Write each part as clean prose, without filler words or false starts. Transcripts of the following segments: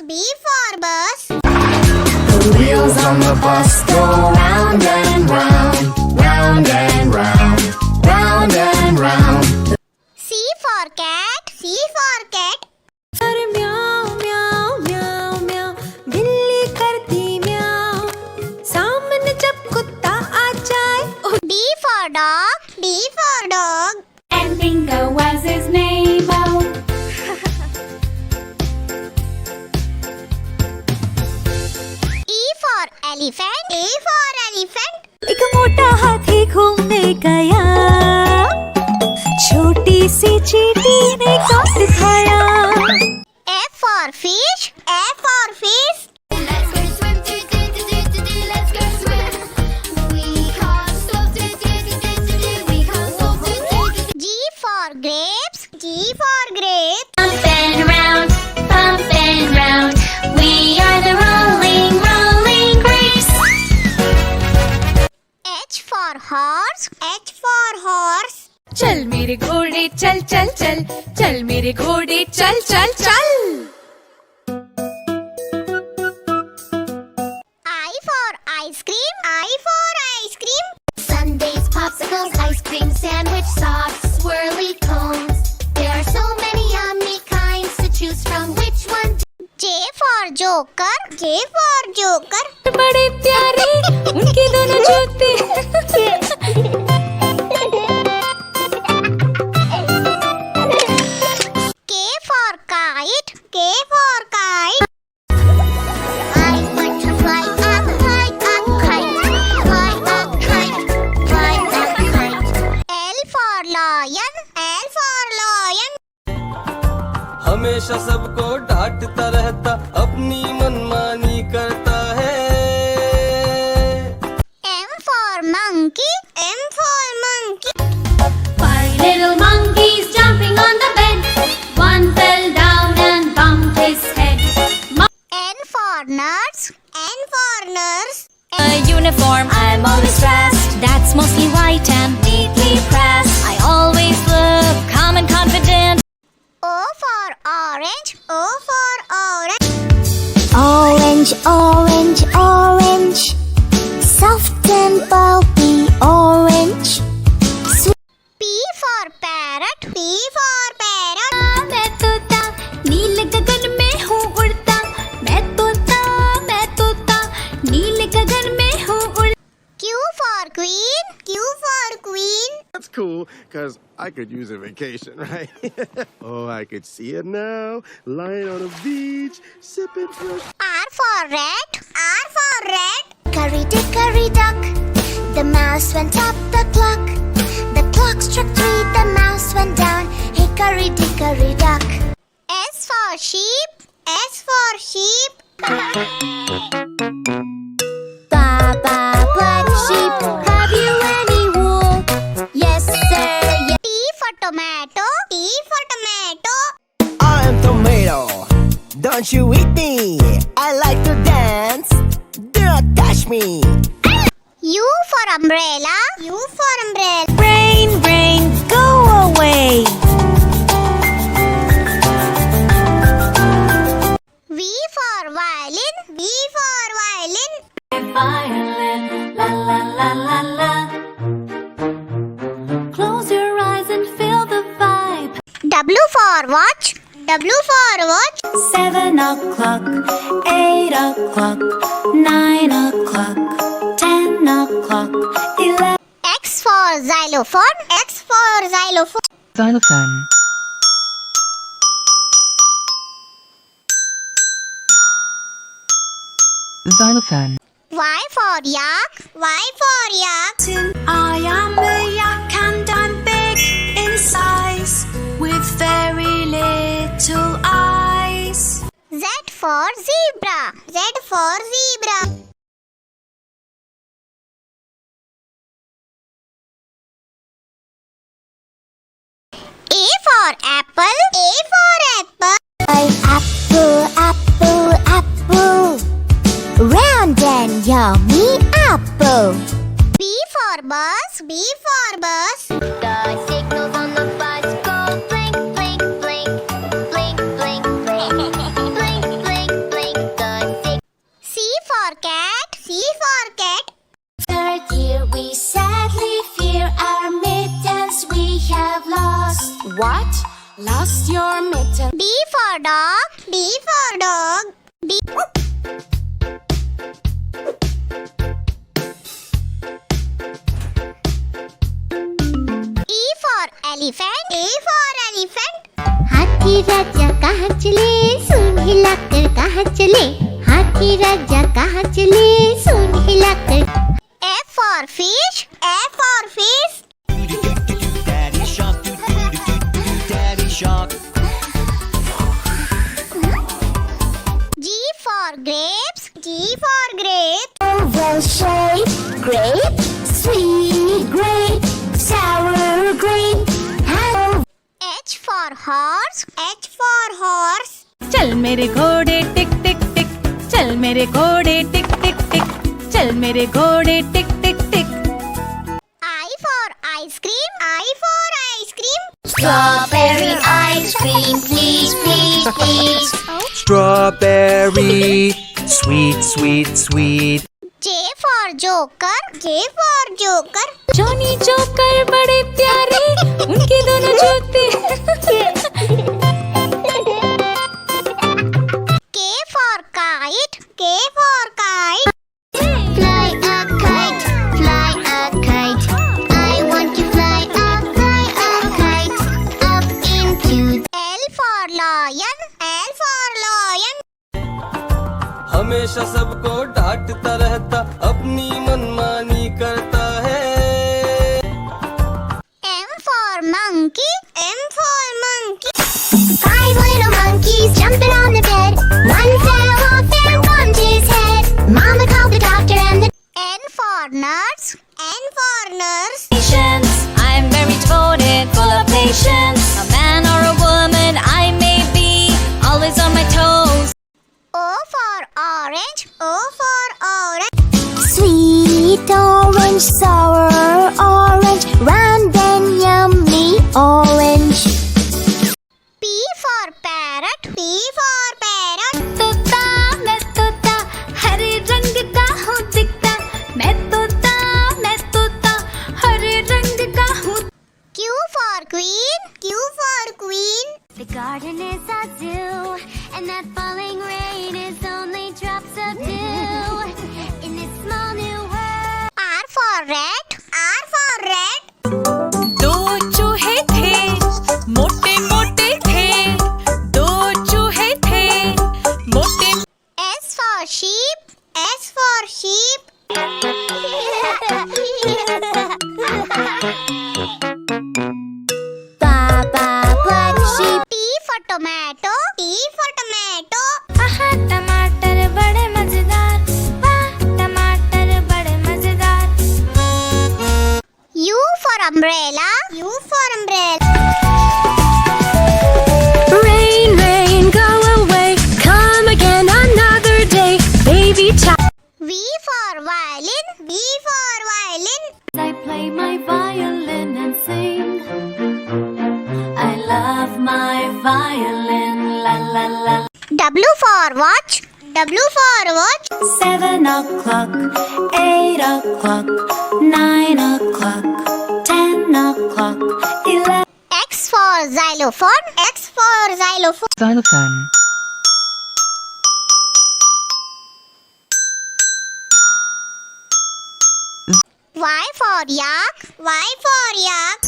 B for bus. The wheels on the bus go round and round, round and round, round and round. C for cat. C for cat. म्याऊं म्याऊं म्याऊं म्याऊं बिल्ली करती म्याऊं सामने जब कुत्ता आ जाए D for dog. D for dog. And Bingo was his neighbor. E for elephant. E for elephant. एक मोटा हाथी घूमने गया छोटी सी चींटी ने काट खाया F for fish. F for fish. Let's go swim, let's go swim. We can't stop, we can't stop. G for grapes. G for grapes. Bump and round, we are the rolling, rolling grapes. H for horse. H for horse. चल मेरे घोड़े चल चल चल चल मेरे घोड़े चल चल चल I for ice cream. I for ice cream. Sundays, popsicles, ice cream, sandwich, socks, swirly cones. There are so many yummy kinds to choose from. Which one? J for joker. J for joker. बड़े प्यारे उनके दोनों जूते K for kite. K for kite. I want to fly up, fly up, kite, fly up, kite, fly up, kite. L for lion. L for lion. हमेशा सबको डांटता रहता अपनी मनमानी करता है M for monkey. M for monkey. Five little monkeys jumping on the bed. One fell down and bumped his head. N for nurse. N for nurse. A uniform, I'm always dressed. That's mostly white and neatly pressed. I always look calm and confident. O for orange. O for orange. Orange, orange, orange. Soft and pulpy orange. P for parrot. P for parrot. मैं तोता नीले गगन में हूँ उड़ता मैं तोता नीले गगन में हूँ उड़ता Q for queen. Q for queen. That's cool, because I could use a vacation, right? Oh, I could see it now, lying on a beach, sipping fresh. R for rat. R for rat. Hickory duck, the mouse went up the clock. The clock struck 3, the mouse went down. Hickory dickory duck. S for sheep. S for sheep. Baba black sheep, have you any wool? Yes sir, yes. T for tomato. T for tomato. I'm tomato. Don't you eat me. I like to dance. Do not touch me. U for umbrella. U for umbrella. Rain, rain, go away. V for violin. V for violin. Violin, la la la la la. Close your eyes and feel the vibe. W for watch. W for watch. 7 o'clock, 8 o'clock, 9 o'clock, 10 o'clock, 11. X for xylophone. X for xylophone. Xylophone. Xylophone. Y for yak. Y for yak. I am a yak and I'm big in size with very little eyes. Z for zebra. Z for zebra. A for apple. A for apple. Apple, apple, apple. Round and yummy apple. B for bus. B for bus. The signals on the bus go blink, blink, blink, blink, blink, blink, blink, blink, blink. cat. C for cat. Third year we sadly fear our mittens we have lost. What? Lost your mitten? D for dog. D for dog. D. E for elephant. A for elephant. हाथी राजा कहाँ चले सूंड हिलाकर कहाँ चले हाथी राजा कहाँ चले सूंड हिलाकर F for fish. F for fish. Daddy shark, daddy shark. G for grapes. G for grapes. Oval shape grape sweet grape sour grape H for horse. H for horse. चल मेरे घोड़े टिक टिक टिक चल मेरे घोड़े टिक टिक टिक चल मेरे घोड़े टिक टिक टिक I for ice cream. I for ice cream. Strawberry ice cream, please, please, please. Strawberry, sweet, sweet, sweet. J for joker. J for joker. Johnny joker बड़े प्यारे उनके दोनों जूते K for kite. K for kite. fly a kite fly a kite I want to fly a kite up into L for lion. L for lion. हमेशा सबको डांटता रहता अपनी मनमानी करता है M for monkey. M for monkey. 5 little monkeys jumping on the bed. One fell off and bumped his head. Mama called the doctor and the N for nurse. N for nurse. Patience, I'm very devoted, full of patience. A man or a woman, I may be always on my toes. O for orange. O for orange. sweet orange, sour orange, round and yummy orange. P for parrot. P for parrot. तोता मैं तोता हरे रंग का हूँ दिखता मैं तोता हरे रंग का हूँ Q for queen. Q for queen. The garden is a zoo, and that falling rain is only drops of dew in this small new world. R for rat. R for rat. दो चूहे थे मोटे मोटे थे दो चूहे थे मोटे S for sheep. S for sheep. Baba black sheep. T for tomato. T for tomato. आहा टमाटर बड़े मजेदार वाह टमाटर बड़े मजेदार U for umbrella. U for umbrella. Rain rain go away come again another day baby child V for violin. V for violin. I play my violin and sing I love my violin la la la W for watch. W for watch. 7 o'clock 8 o'clock 9 o'clock 10 o'clock 11 X for xylophone. X for xylophone. Xylophone. Y for yak. Y for yak.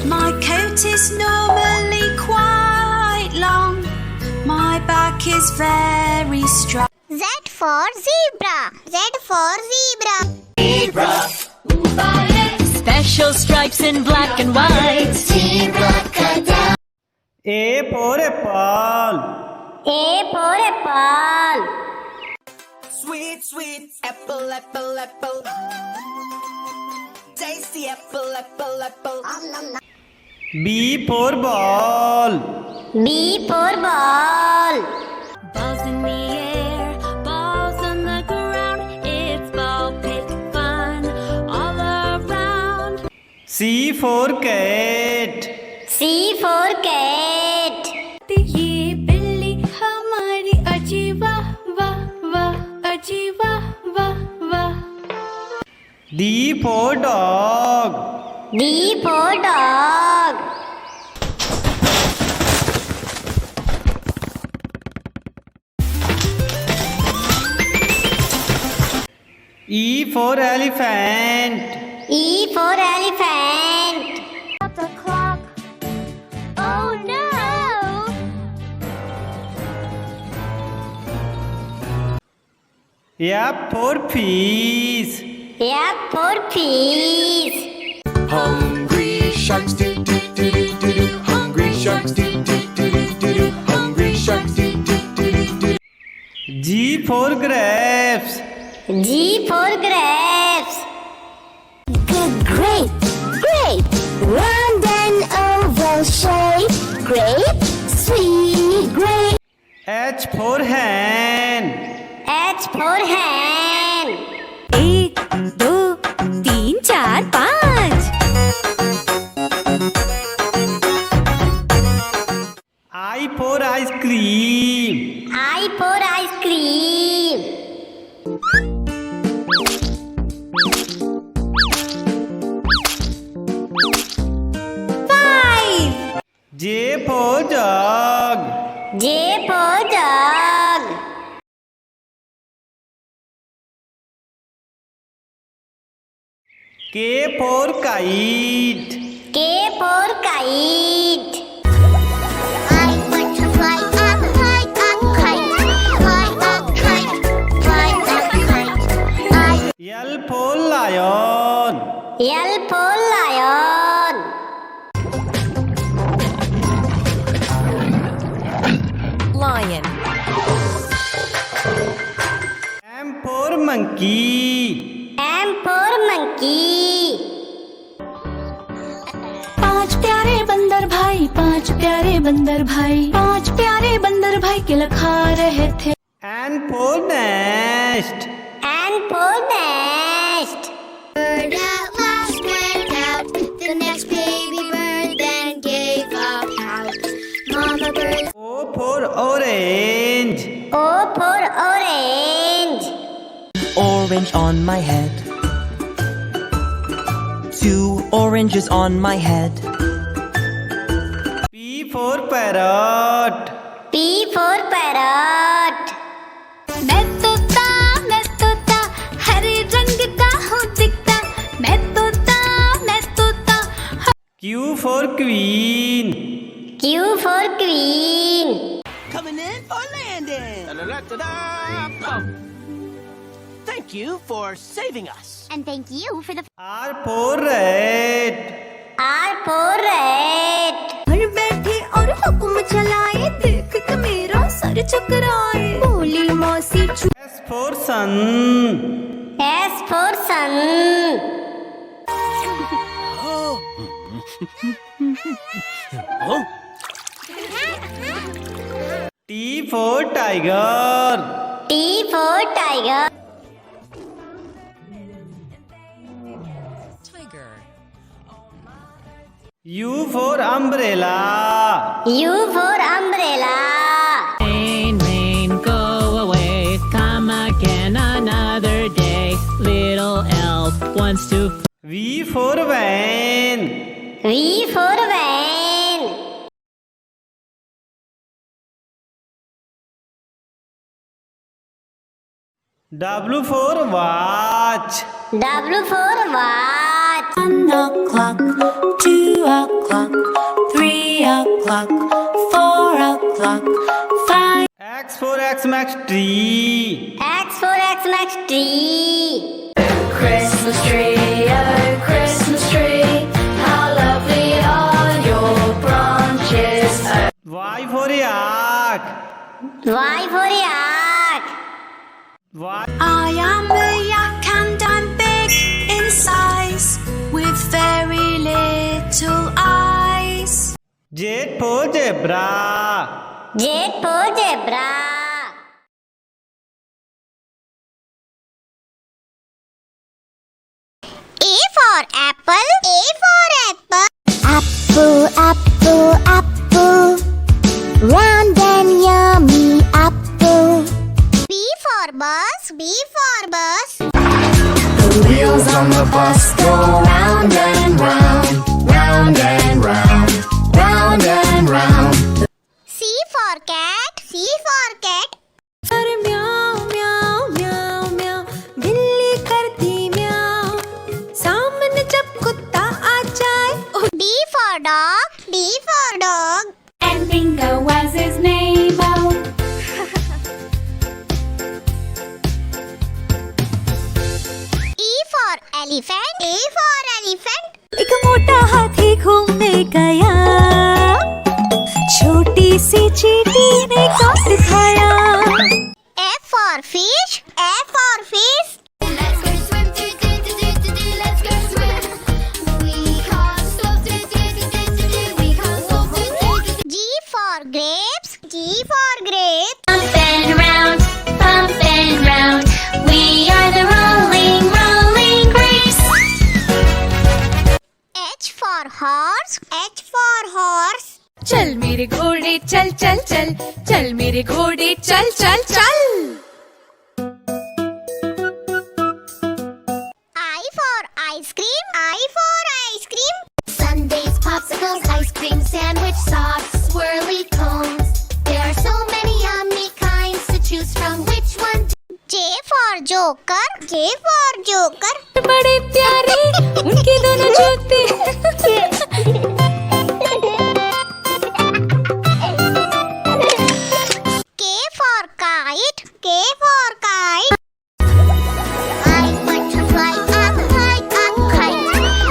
My coat is normally quite long. My back is very strong. Z for zebra. Z for zebra. special stripes in black and white Zebra cut down. A for apple. A for apple. Sweet, sweet apple, apple, apple. Tasty apple, apple, apple. B for ball. B for ball. balls in the air balls on the ground it's ball pit fun all around C for cat. C for cat. ये बिल्ली हमारी अजी वाह वाह वाह अजी जी वाह वाह वाह. D for dog. D for dog. E for elephant. E for elephant. The clock. Oh no! F for fish. F for fish. Hungry sharks do do do do do do. Hungry sharks do do do do do do. Hungry sharks do do do do do. G for grapes. G for grapes. Grape, grape, round and oval shape. Grape, sweet grape. H for hen. H for hen. 1 2 3 4 5. I for ice cream. I for ice cream. 5. J for jug. J for jug. K for kite. K for kite. I want to fly a kite, a kite, fly a kite, fly a kite. L for lion. L for lion. Lion. M for monkey. M for monkey. 5 प्यारे बंदर भाई, 5 प्यारे बंदर भाई, 5 प्यारे बंदर भाई किल खा रहे थे. N for nest. N for nest. Bird at last went out. The next baby bird then gave up out. Mama bird. O for orange. O for orange. Orange on my head. 2 oranges on my head. P for parrot. P for parrot. मैं तोता हरे रंग का हूँ दिखता. मैं तोता Q for queen. Q for queen. Coming in for landing. Thank you for saving us. And thank you for the R for rat. R for rat. घर बैठे और हुक्म चलाए, देख के मेरा सर चकराए. बोली मौसी S for sun. S for sun. T for tiger. T for tiger. U for umbrella. U for umbrella. Rain, go away, come again another day. Little elf wants to. V for van. V for van. W for watch. W for watch. 1 o'clock, 2 o'clock, 3 o'clock, 4 o'clock, 5. X for Xmas tree. X for Xmas tree. Christmas tree, oh Christmas tree, how lovely are your branches. Y for yak. Y for yak. Y. I am a yak and I'm big in size, with very little eyes. Z for zebra. Z for zebra. A for apple. A for apple. apple, apple, apple. Round and yummy apple. B for bus. B for bus. The wheels on the bus go round and round, round and round, round and round. C for cat. C for cat. पर म्याऊं म्याऊं म्याऊं म्याऊं बिल्ली करती म्याऊं सामने जब कुत्ता आ जाए D for dog. D for dog. And Bingo was his name. Oh, E for elephant. E for elephant. एक मोटा हाथी घूमने गया छोटी सी चींटी ने काट खाया F for fish. F for fish. Let's go swim, let's go swim. We can't stop, we can't stop. G for grapes. G for grapes. Bump and round, we are the rolling, rolling grapes. H for horse. H for horse. चल मेरे घोड़े चल चल चल चल मेरे घोड़े चल चल चल I for ice cream. I for ice cream. Sundays, popsicles, ice cream, sandwich, socks, swirly cones. There are so many yummy kinds to choose from. Which one? J for joker. J for joker. बड़े प्यारे उनके दोनों जूते K for kite. K for kite. I want to fly up, fly up, kite,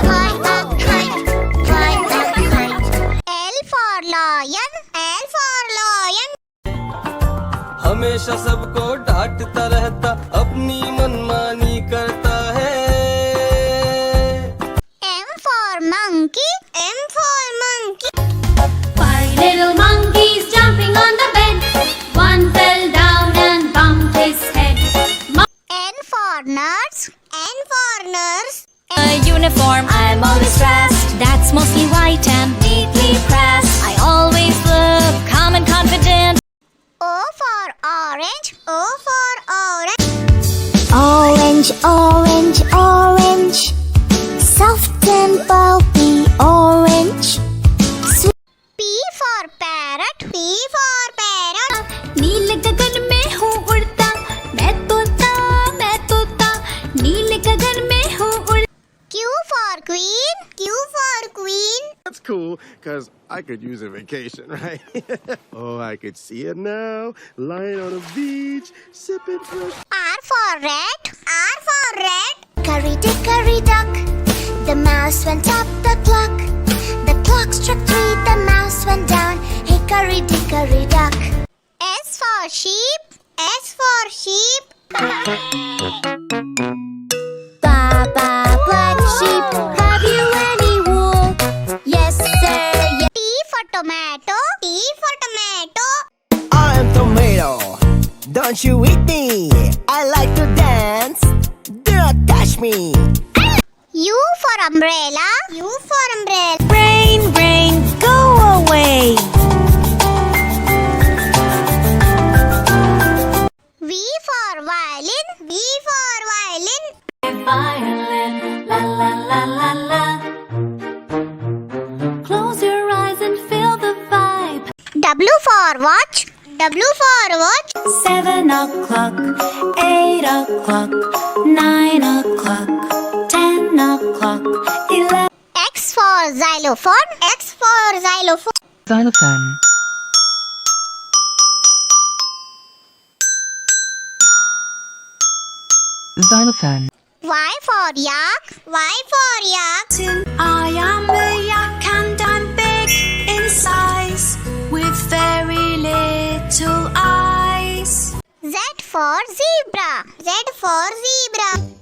fly up, kite, fly up, kite. L for lion. L for lion. हमेशा सबको डांटता रहता, अपनी मनमानी करता है। M for monkey. M for monkey. 5 little monkeys jumping on the bed. One fell down and bumped his head. N for nurse. N for nurse. A uniform, I'm always dressed. That's mostly white and neatly pressed. I always look calm and confident. O for orange. O for orange. Orange, orange, orange. Soft and pulpy orange. P for parrot. P for parrot. नीले गगन में हूँ उड़ता, मैं तोता नीले गगन में हूँ उड़ता. Q for queen. Q for queen. That's cool, because I could use a vacation, right? Oh, I could see it now, lying on a beach, sipping fresh. R for rat. R for rat. Hickory duck, the mouse went up the clock. The clock struck 3, the mouse went down. Hickory dickory duck. S for sheep. S for sheep. Baba, black sheep, have you any wool? Yes, sir. Yes. T for tomato. T for tomato. I am tomato. Don't you eat me. I like to dance. Do not touch me. U for umbrella. U for umbrella. Rain, rain, go away. V for violin. V for violin. Violin, la la la la la. Close your eyes and feel the vibe. W for watch. W for watch. 7 o'clock, 8 o'clock, 9 o'clock, 10 o'clock, 11. X for xylophone. X for xylophone. Xylophone. Xylophone. Y for yak. Y for yak. I am a yak and I'm big in size with very little eyes. Z for zebra. Z for zebra.